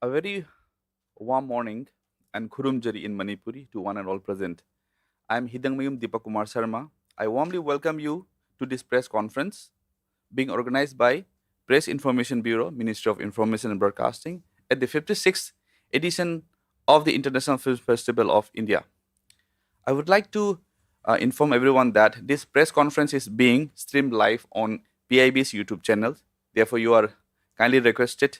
A very warm morning and Kurumjari in Manipuri to one and all present. I am Hidangmayum Deepakumar Sharma. I warmly welcome you to this press conference being organized by Press Information Bureau, Ministry of Information and Broadcasting at the 56th edition of the International Film Festival of India. I would like to inform everyone that this press conference is being streamed live on PIB's YouTube channel. Therefore, you are kindly requested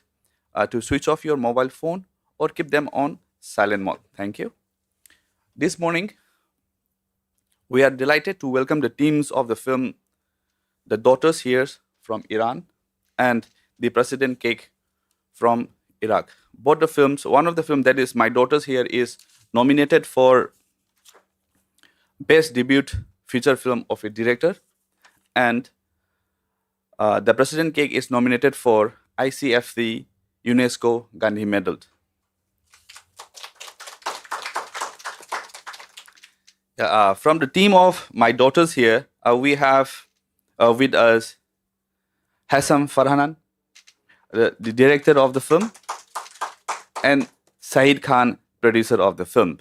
to switch off your mobile phone or keep them on silent mode. Thank you. This morning, we are delighted to welcome the teams of the film The Daughters Here from Iran and The President Cake from Iraq. Both the films, one of the film that is My Daughters Here is nominated for Best Debut Feature Film of a Director, and The President Cake is nominated for ICFC UNESCO Gandhi Medal. From the team of My Daughters Here, we have with us Hassam Farhanan, the director of the film, and Saeed Khan, producer of the film.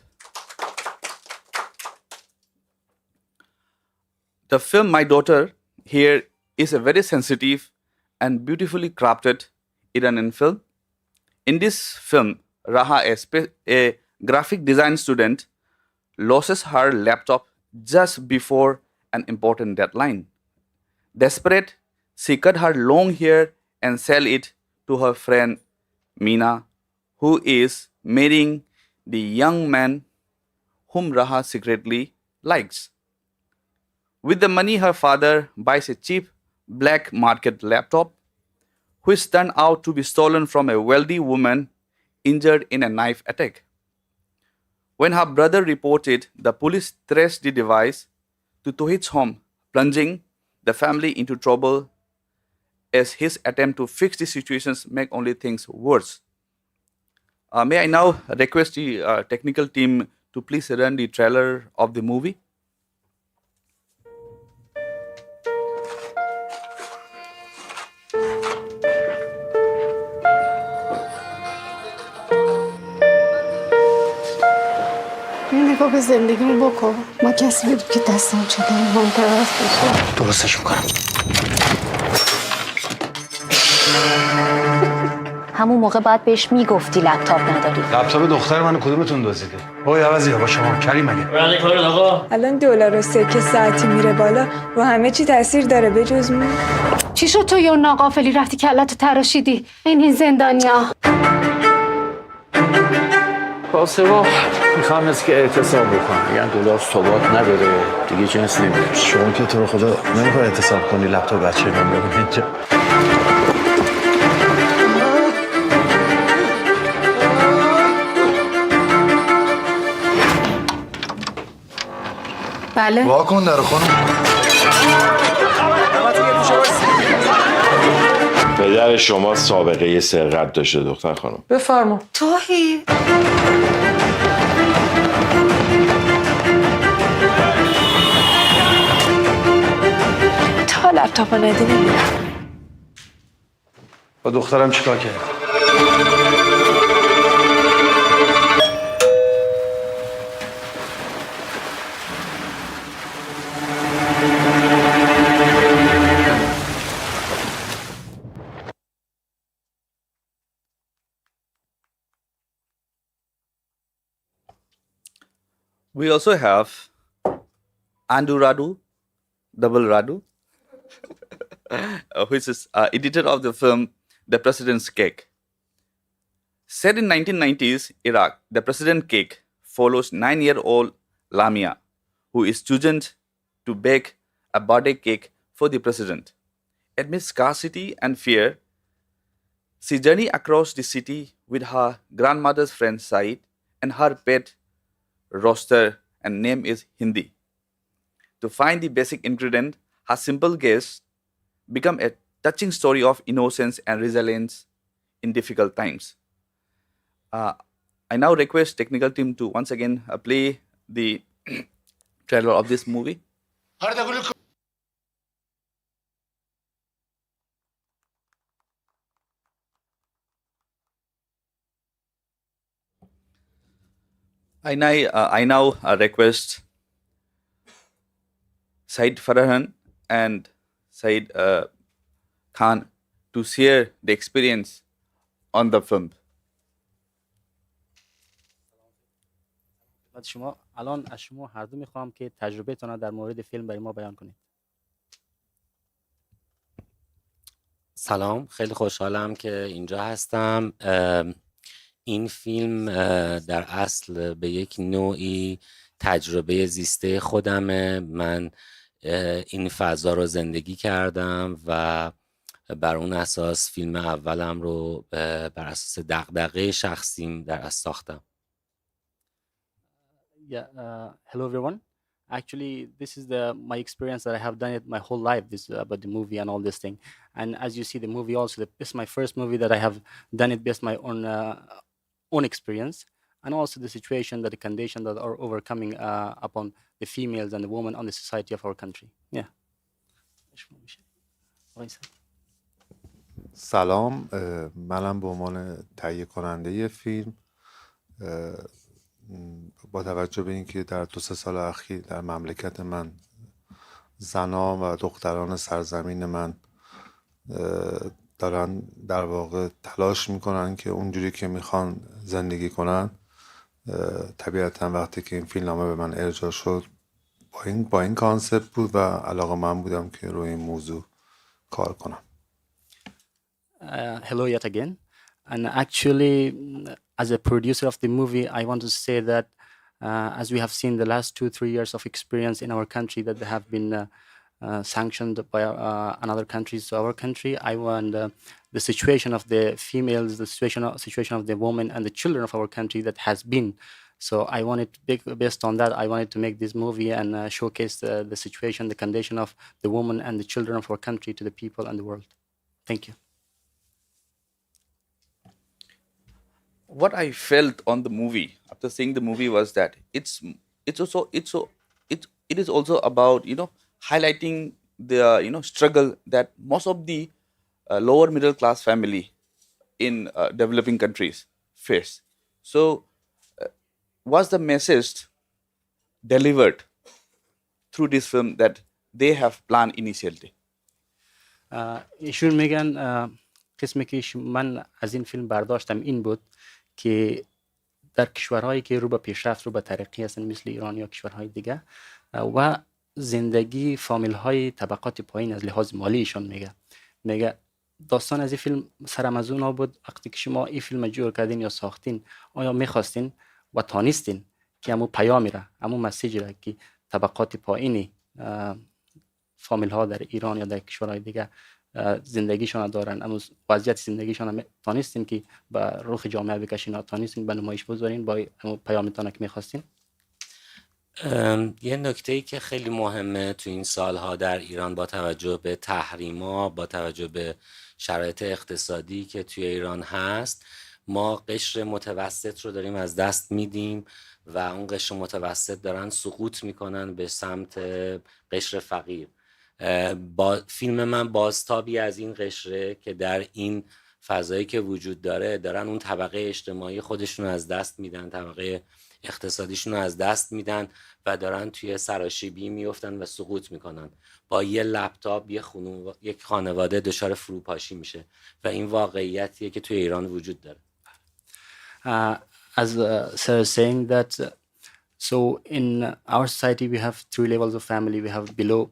The film My Daughter Here is a very sensitive and beautifully crafted Iranian film. In this film, Raha, a graphic design student, loses her laptop just before an important deadline. Desperate, she cut her long hair and sell it to her friend Meena, who is marrying the young man whom Raha secretly likes. With the money, her father buys a cheap black market laptop, which turned out to be stolen from a wealthy woman injured in a knife attack. When her brother reported, the police traced the device to Tohit's home, plunging the family into trouble as his attempt to fix the situations make only things worse. May I now request the technical team to please run the trailer of the movie? نگاه به زندگیمون بکن. ما کسی بودیم که دستمون چطور منطقه بشه. درستش میکنم. همون موقع باید بهش میگفتی لپتاپ نداری. لپتاپ دختر منو کدومتون دزدیده؟ آقای عوضی با شما کریم مگه؟ برای کار آقا. الان دلار و سکه ساعتی میره بالا رو همه چی تاثیر داره بجز ما. چی شد تو یه ناقافلی رفتی کلتو تراشیدی؟ این زندانیا. کاسبا میخوام از که اعتصاب بکنم، میگن دلار ثبات نداره دیگه، جنس نمیشه. شما که تو رو خدا نمیخوای اعتصاب کنی لپتاپ بچه من ببین اینجا. بله. واکن در خانم. پدر شما سابقه سرقت داشته دختر خانم. بفرما. توهی تا لپتاپ رو ندی نمیرم. با دخترم چیکار کردی؟ We also have Andu Radu, Double Radu, which is editor of the film The President's Cake. Set in 1990s Iraq, The President's Cake follows 9-year-old Lamia, who is chosen to bake a birthday cake for the president. Amid scarcity and fear, she journeys across the city with her grandmother's friend Said and her pet roaster, and name is Hindi. To find the basic ingredient, her simple guess become a touching story of innocence and resilience in difficult times. I now request technical team to once again play the trailer of this movie. I now request Said Farhan and Said Khan to share the experience on the film. خدمت شما الان از شما هر دو میخوام که تجربهتون رو در مورد فیلم برای ما بیان کنید. سلام، خیلی خوشحالم که اینجا هستم. این فیلم در اصل به یک نوعی تجربه زیسته خودمه. من این فضا رو زندگی کردم و بر اون اساس فیلم اولم رو بر اساس دغدغه شخصیم در اصل ساختم. Yeah, hello everyone. Actually, this is my experience that I have done it my whole life. This about the movie and all this thing. And as you see, the movie also. This is my first movie that I have done it based my own experience, and also the situation that the condition that are overcoming upon the females and the women on the society of our country. Yeah. سلام، منم به عنوان تهیه کننده فیلم با توجه به اینکه در 2-3 سال اخیر در مملکت من زنان و دختران سرزمین من دارن در واقع تلاش میکنن که اونجوری که میخوان زندگی کنن، طبیعتا وقتی که این فیلمنامه به من ارجاع شد با این کانسپت بود و علاقه من بودم که روی این موضوع کار کنم. Hello yet again. And actually, as a producer of the movie, I want to say that as we have seen the last 2-3 years of experience in our country that they have been sanctioned by another countries to our country, I want the situation of the females, the situation of the women and the children of our country that has been. So I wanted, based on that, I wanted to make this movie and showcase the situation, the condition of the women and the children of our country to the people and the world. Thank you. What I felt on the movie after seeing the movie was that it is also about highlighting the struggle that most of the lower middle class family in developing countries face. So was the message delivered through this film that they have planned initially? ایشون میگن قسمی که من از این فیلم برداشتم این بود که در کشورهایی که رو به پیشرفت رو به ترقی هستن مثل ایران یا کشورهای دیگه و زندگی فامیل های طبقات پایین از لحاظ مالیشون میگه داستان از این فیلم سرم از اون بود وقتی که شما این فیلم جور کردین یا ساختین آیا میخواستین و تانستین که همون پیامی را همون مسیج را که طبقات پایینی فامیل ها در ایران یا در کشورهای دیگه زندگیشون دارن اما وضعیت زندگیشون تانستین که با رخ جامعه بکشین تانستین به نمایش بذارین با پیامتون که میخواستین. یه نکته‌ای که خیلی مهمه تو این سالها در ایران با توجه به تحریما، با توجه به شرایط اقتصادی که توی ایران هست، ما قشر متوسط رو داریم از دست میدیم و اون قشر متوسط دارن سقوط میکنن به سمت قشر فقیر. با فیلم من بازتابی از این قشره که در این فضایی که وجود داره دارن اون طبقه اجتماعی خودشون از دست میدن، طبقه اقتصادیشون از دست میدن و دارن توی سراشیبی میفتن و سقوط میکنن. با یه لپتاپ یک خانواده دچار فروپاشی میشه و این واقعیتیه که توی ایران وجود داره. As Sarah is saying that so in our society we have 3 levels of family. We have below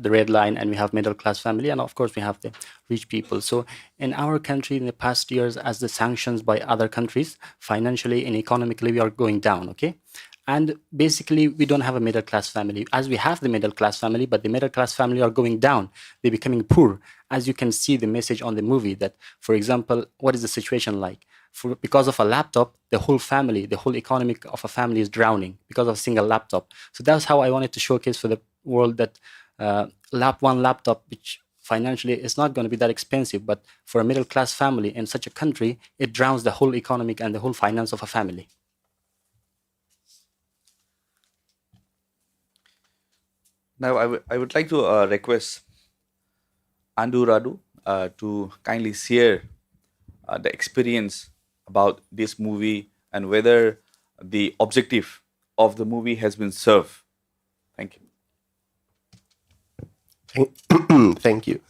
the red line and we have middle class family and of course we have the rich people. So in our country in the past years as the sanctions by other countries financially and economically we are going down, okay? And basically we don't have a middle class family as we have the middle class family, but the middle class family are going down. They're becoming poor. As you can see the message on the movie that, for example, what is the situation like? Because of a laptop, the whole family, the whole economy of a family is drowning because of a single laptop. So that's how I wanted to showcase for the world that one laptop, which financially is not going to be that expensive, but for a middle class family in such a country, it drowns the whole economic and the whole finance of a family. Now I would like to request Andu Radu to kindly share the experience about this movie and whether the objective of the movie has been served. Thank you. Thank you.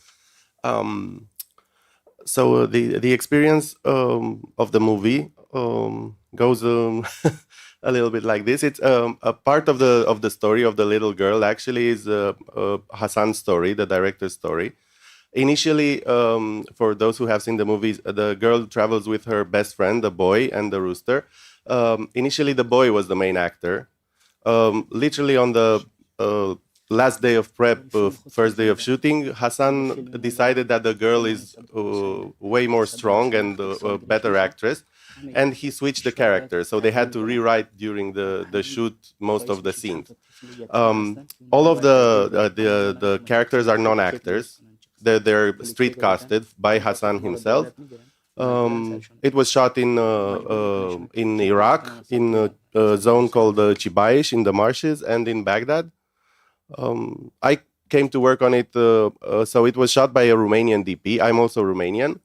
So the experience of the movie goes a little bit like this. It's a part of the story of the little girl actually is Hassan's story, the director's story. Initially, for those who have seen the movies, the girl travels with her best friend, the boy, and the rooster. Initially, the boy was the main actor. Literally on the last day of prep, first day of shooting, Hassan decided that the girl is way more strong and a better actress, and he switched the character. So they had to rewrite during the shoot most of the scenes. All of the characters are non-actors. They're street casted by Hassan himself. It was shot in Iraq, in a zone called Chibaish in the marshes, and in Baghdad. I came to work on it, so it was shot by a Romanian DP. I'm also Romanian.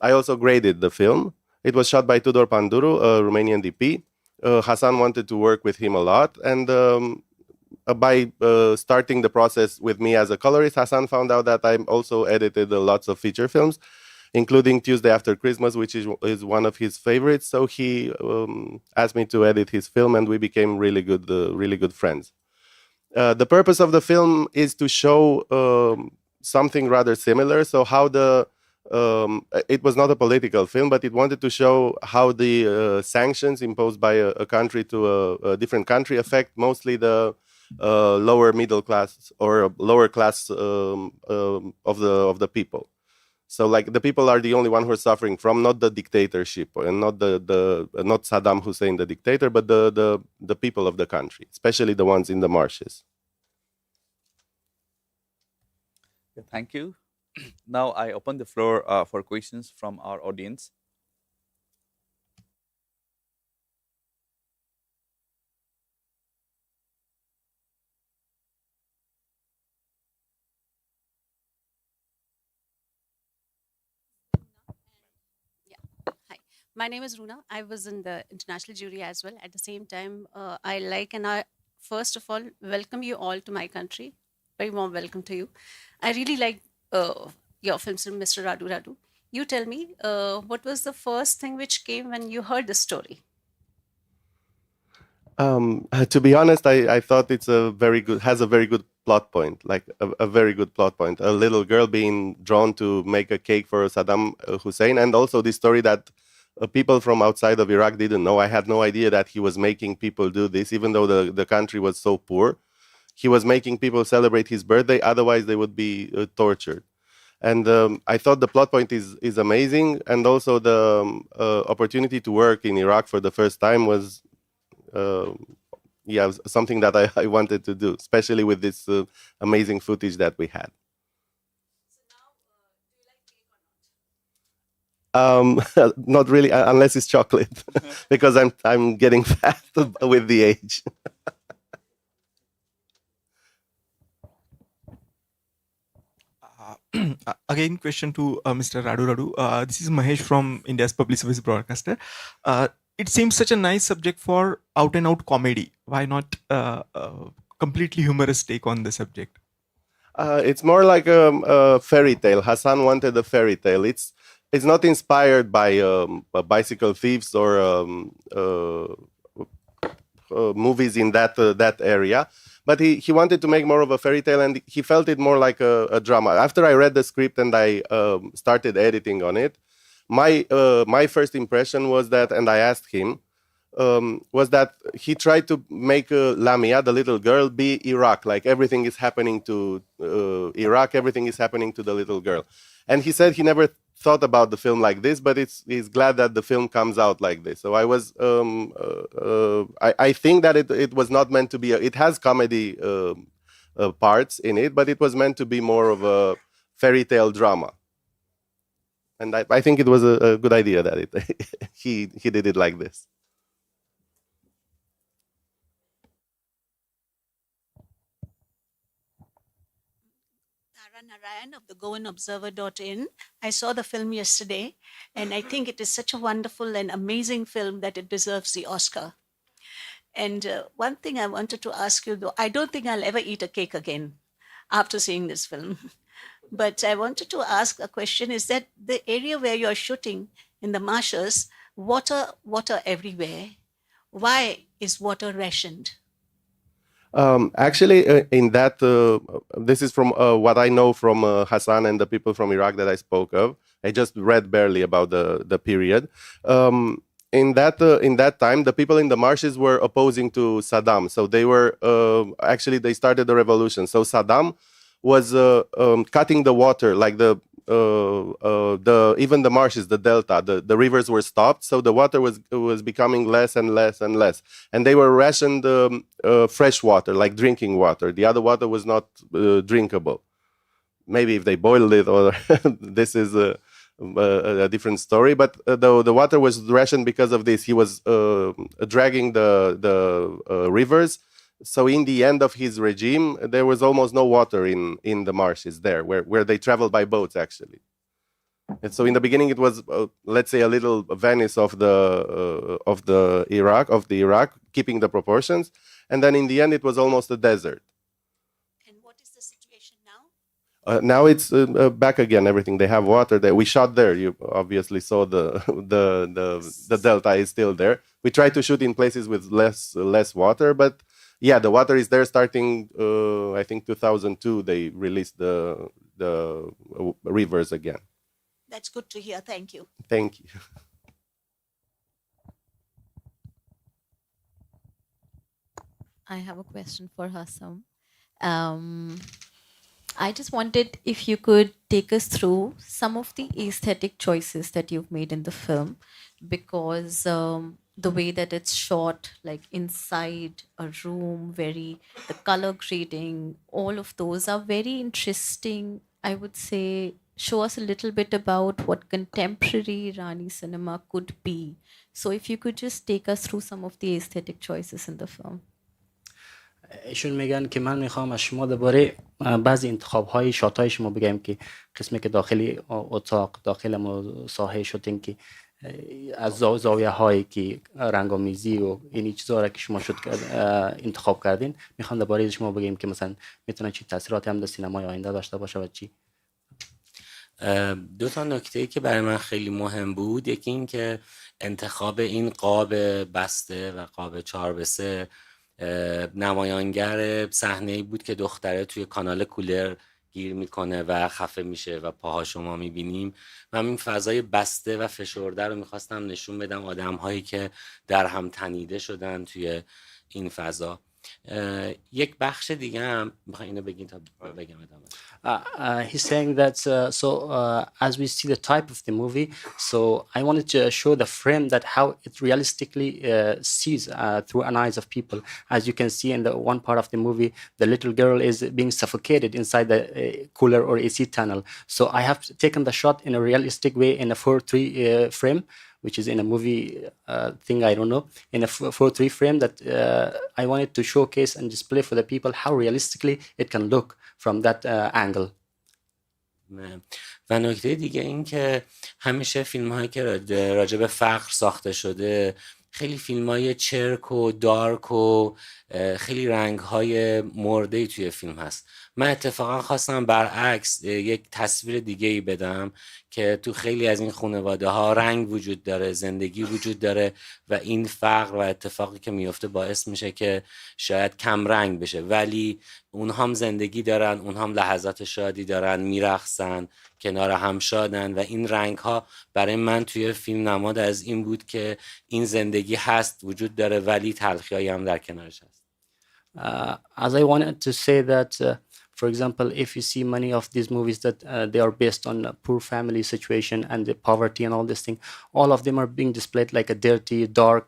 I also graded the film. It was shot by Tudor Panduru, a Romanian DP. Hassan wanted to work with him a lot, and by starting the process with me as a colorist, Hassan found out that I also edited lots of feature films, including Tuesday After Christmas, which is one of his favorites. So he asked me to edit his film, and we became really good friends. The purpose of the film is to show something rather similar. So how it was not a political film, but it wanted to show how the sanctions imposed by a country to a different country affect mostly the lower middle class or lower class of the people. So like the people are the only one who are suffering from not the dictatorship and not not Saddam Hussein the dictator, but the people of the country, especially the ones in the marshes. Thank you. Now I open the floor for questions from our audience. My name is Runa. I was in the international jury as well. At the same time, I first of all welcome you all to my country. Very warm welcome to you. I really like your films, Mr. Radu Radu. You tell me, what was the first thing which came when you heard the story? To be honest, I thought has a very good plot point, like a very good plot point. A little girl being drawn to make a cake for Saddam Hussein, and also the story that people from outside of Iraq didn't know. I had no idea that he was making people do this, even though the country was so poor. He was making people celebrate his birthday, otherwise they would be tortured. And I thought the plot point is amazing, and also the opportunity to work in Iraq for the first time was something that I wanted to do, especially with this amazing footage that we had. Not really, unless it's chocolate, because I'm getting fat with the age. Again, question to Mr. Radu Radu. This is Mahesh from India's Public Service Broadcaster. It seems such a nice subject for out-and-out comedy. Why not a completely humorous take on the subject? It's more like a fairy tale. Hassan wanted a fairy tale. It's not inspired by bicycle thieves or movies in that area, but he wanted to make more of a fairy tale, and he felt it more like a drama. After I read the script and I started editing on it, my first impression was that, and I asked him, was that he tried to make Lamia, the little girl, be Iraq, like everything is happening to Iraq, everything is happening to the little girl. And he said he never thought about the film like this, but he's glad that the film comes out like this. So I was, I think that it was not meant to be, it has comedy parts in it, but it was meant to be more of a fairy tale drama. And I think it was a good idea that he did it like this. Narayan of the GoAndObserver.in. I saw the film yesterday, and I think it is such a wonderful and amazing film that it deserves the Oscar. And one thing I wanted to ask you, though, I don't think I'll ever eat a cake again after seeing this film. But I wanted to ask a question: is that the area where you're shooting in the marshes, water everywhere? Why is water rationed? Actually, in that, this is from what I know from Hassan and the people from Iraq that I spoke of. I just read barely about the period. In that time, the people in the marshes were opposing to Saddam, so they were actually they started the revolution. So Saddam was cutting the water, like the even the marshes, the delta, the rivers were stopped, so the water was becoming less and less and less, and they were rationed fresh water, like drinking water. The other water was not drinkable. Maybe if they boiled it, or this is a different story. But the water was rationed because of this. He was dragging the rivers. So in the end of his regime, there was almost no water in the marshes there, where they traveled by boats actually. And so in the beginning, it was let's say a little Venice of the Iraq, keeping the proportions, and then in the end, it was almost a desert. And what is the situation now? Now it's back again. Everything, they have water there. We shot there. You obviously saw the delta is still there. We try to shoot in places with less water, but yeah, the water is there starting, I think 2002, they released the rivers again. That's good to hear. Thank you. Thank you. I have a question for Hassam. I just wanted if you could take us through some of the aesthetic choices that you've made in the film, because the way that it's shot, like inside a room, the color grading, all of those are very interesting. I would say, show us a little bit about what contemporary Irani cinema could be. So if you could just take us through some of the aesthetic choices in the film. ایشون میگن که من میخوام از شما درباره بعضی انتخاب‌های شات‌های شما بگم که قسمی که داخلی اتاق، داخل ساحه شوتینگ که از زاویه هایی که رنگامیزی و این چیزا را که شما انتخاب کردین، میخوام درباره شما بگیم که مثلا میتونه چی تاثیراتی هم در سینمای آینده داشته باشه و چی. دو تا نکته که برای من خیلی مهم بود، یکی این که انتخاب این قاب بسته و قاب 4:3 نمایانگر صحنه‌ای بود که دختره توی کانال کولر گیر میکنه و خفه میشه و پاها شما میبینیم. من این فضای بسته و فشرده رو میخواستم نشون بدم، آدم‌هایی که در هم تنیده شدن توی این فضا. یک بخش دیگه هم میخوام اینو بگین تا بگم ادامه. He's saying that as we see the type of the movie, so I wanted to show the frame that how it realistically sees through an eyes of people. As you can see in the one part of the movie, the little girl is being suffocated inside the cooler or AC tunnel. So I have taken the shot in a realistic way in a 4:3 frame, which is in a movie thing, I don't know, in a 4:3 frame that I wanted to showcase and display for the people how realistically it can look from that angle. و نکته دیگه این که همیشه فیلم هایی که راجع به فقر ساخته شده خیلی فیلم های چرک و دارک و خیلی رنگ های مرده توی فیلم هست. من اتفاقا خواستم برعکس یک تصویر دیگه ای بدم که تو خیلی از این خانواده ها رنگ وجود داره، زندگی وجود داره و این فقر و اتفاقی که میفته باعث میشه که شاید کم رنگ بشه، ولی اونها هم زندگی دارن، اونها هم لحظات شادی دارن، میرقصن، کنار هم شادن و این رنگ ها برای من توی فیلم نماد از این بود که این زندگی هست، وجود داره، ولی تلخی‌هایی هم در کنارش هست. As I wanted to say that for example, if you see many of these movies that they are based on a poor family situation and the poverty and all this thing, all of them are being displayed like a dirty, dark,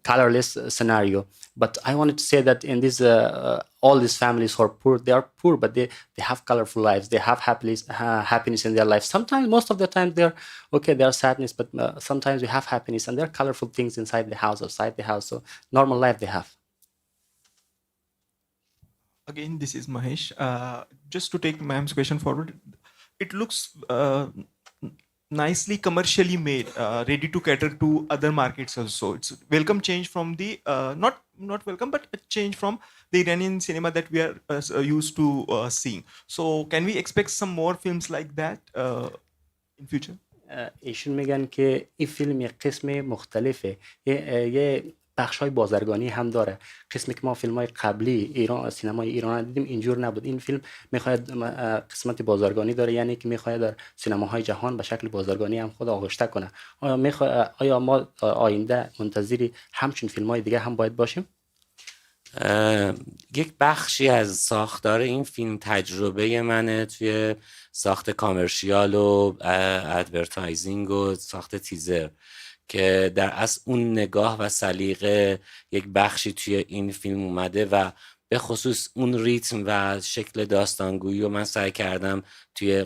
colorless scenario. But I wanted to say that in this, all these families who are poor, they are poor, but they have colorful lives. They have happiness in their life. Sometimes, most of the time, they're okay. They are sadness, but sometimes we have happiness, and there are colorful things inside the house, outside the house. So normal life they have. Again, this is Mahesh. Just to take ma'am's question forward, it looks nicely commercially made, ready to cater to other markets also. It's welcome change from the not welcome, but a change from the Iranian cinema that we are used to seeing. So can we expect some more films like that in future? ایشون میگن که این فیلم یک قسم مختلفه، یه بخش‌های بازرگانی هم داره. قسمی که ما فیلم‌های قبلی ایران سینمای ایران دیدیم اینجور نبود. این فیلم می‌خواد قسمت بازرگانی داره، یعنی که می‌خواد در سینماهای جهان به شکل بازرگانی هم خود آغشته کنه. آیا ما آینده منتظری همچین فیلم‌های دیگه هم باید باشیم؟ یک بخشی از ساختار این فیلم تجربه منه توی ساخت کامرشیال و ادورتایزینگ و ساخت تیزر، که در اصل اون نگاه و سلیقه یک بخشی توی این فیلم اومده و به خصوص اون ریتم و شکل داستانگویی رو من سعی کردم توی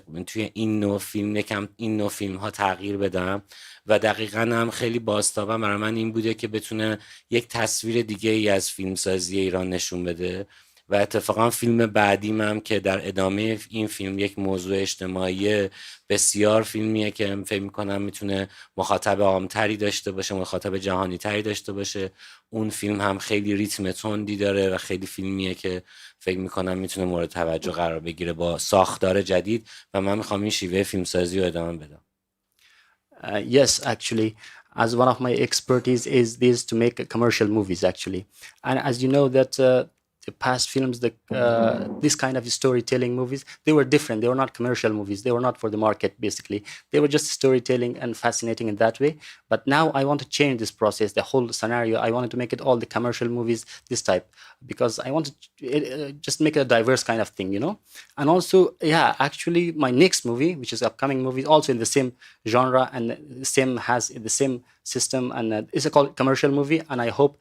این نوع فیلم یکم این نوع فیلم ها تغییر بدم و دقیقاً هم خیلی بازتابم برای من این بوده که بتونه یک تصویر دیگه ای از فیلمسازی ایران نشون بده. و اتفاقا فیلم بعدیم هم که در ادامه این فیلم یک موضوع اجتماعی بسیار فیلمیه که فکر می‌کنم میتونه مخاطب عامتری داشته باشه، مخاطب جهانی تری داشته باشه. اون فیلم هم خیلی ریتم تندی داره و خیلی فیلمیه که فکر می‌کنم میتونه مورد توجه قرار بگیره با ساختار جدید و من می‌خوام این شیوه فیلمسازی رو ادامه بدم. Yes, actually, as one of my expertise is this to make commercial movies actually, and as you know that the past films, this kind of storytelling movies, they were different. They were not commercial movies. They were not for the market. Basically, they were just storytelling and fascinating in that way. But now I want to change this process, the whole scenario. I wanted to make it all the commercial movies this type because I want to just make it a diverse kind of thing, you know. And also, yeah, actually, my next movie, which is upcoming movie, also in the same genre and has the same system, and it's a called commercial movie. And I hope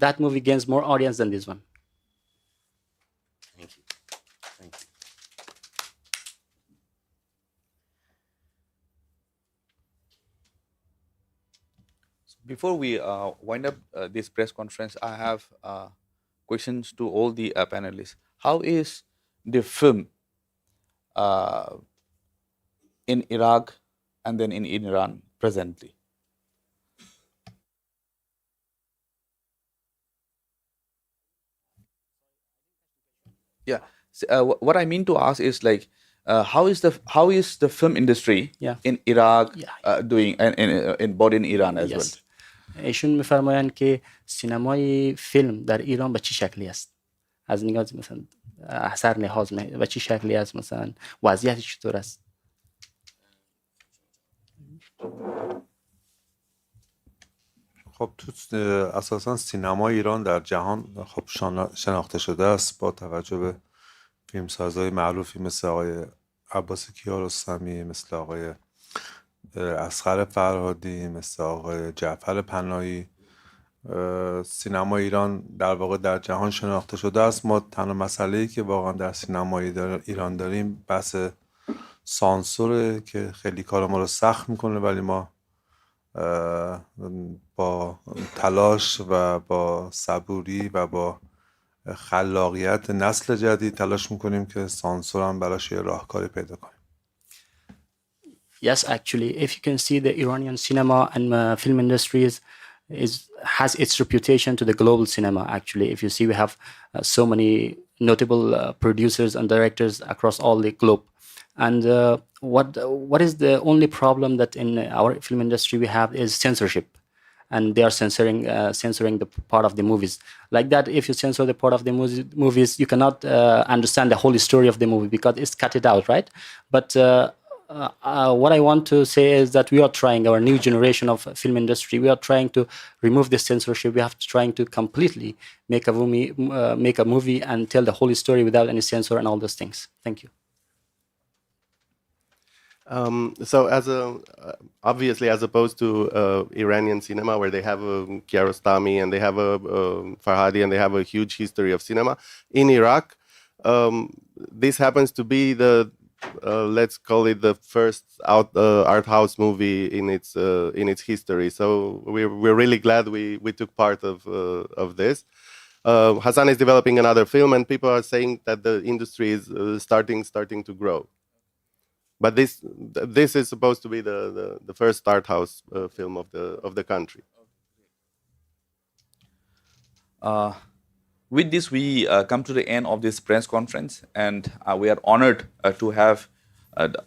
that movie gains more audience than this one. Thank you. Thank you. So before we wind up this press conference, I have questions to all the panelists. How is the film in Iraq and then in Iran presently? Yeah. What I mean to ask is like, how is the film industry in Iraq doing and in both in Iran as well? ایشون میفرمایند که سینمای فیلم در ایران به چه شکلی است؟ از نگاه مثلا اثر نهاز به چه شکلی است، مثلا وضعیتش چطور است؟ خب تو اساسا سینما ایران در جهان خب شناخته شده است با توجه به فیلمسازهای معروفی مثل آقای عباس کیارستمی، مثل آقای اصغر فرهادی، مثل آقای جعفر پناهی. سینما ایران در واقع در جهان شناخته شده است. ما تنها مسئله‌ای که واقعا در سینما ایران داریم بحث سانسوره که خیلی کار ما رو سخت میکنه، ولی ما با تلاش و با صبوری و با خلاقیت نسل جدید تلاش میکنیم که سانسور هم براش یه راهکاری پیدا کنیم. Yes, actually, if you can see the Iranian cinema and film industries has its reputation to the global cinema. Actually, if you see, we have so many notable producers and directors across all the globe. And what is the only problem that in our film industry we have is censorship, and they are censoring the part of the movies. Like that, if you censor the part of the movies, you cannot understand the whole story of the movie because it's cut it out, right? But what I want to say is that we are trying, our new generation of film industry, we are trying to remove the censorship. We have to trying to completely make a movie and tell the whole story without any censor and all those things. Thank you. So obviously, as opposed to Iranian cinema, where they have Kiarostami and they have Farhadi and they have a huge history of cinema, in Iraq, this happens to be the let's call it the first art house movie in its history. So we're really glad we took part of this. Hassan is developing another film, and people are saying that the industry is starting to grow. but this is supposed to be the first art house film of the country. With this, we come to the end of this press conference, and we are honored to have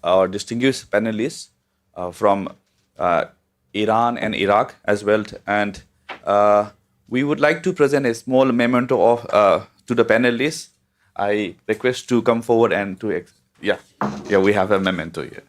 our distinguished panelists from Iran and Iraq as well. And we would like to present a small memento of to the panelists. I request to come forward and to we have a memento here.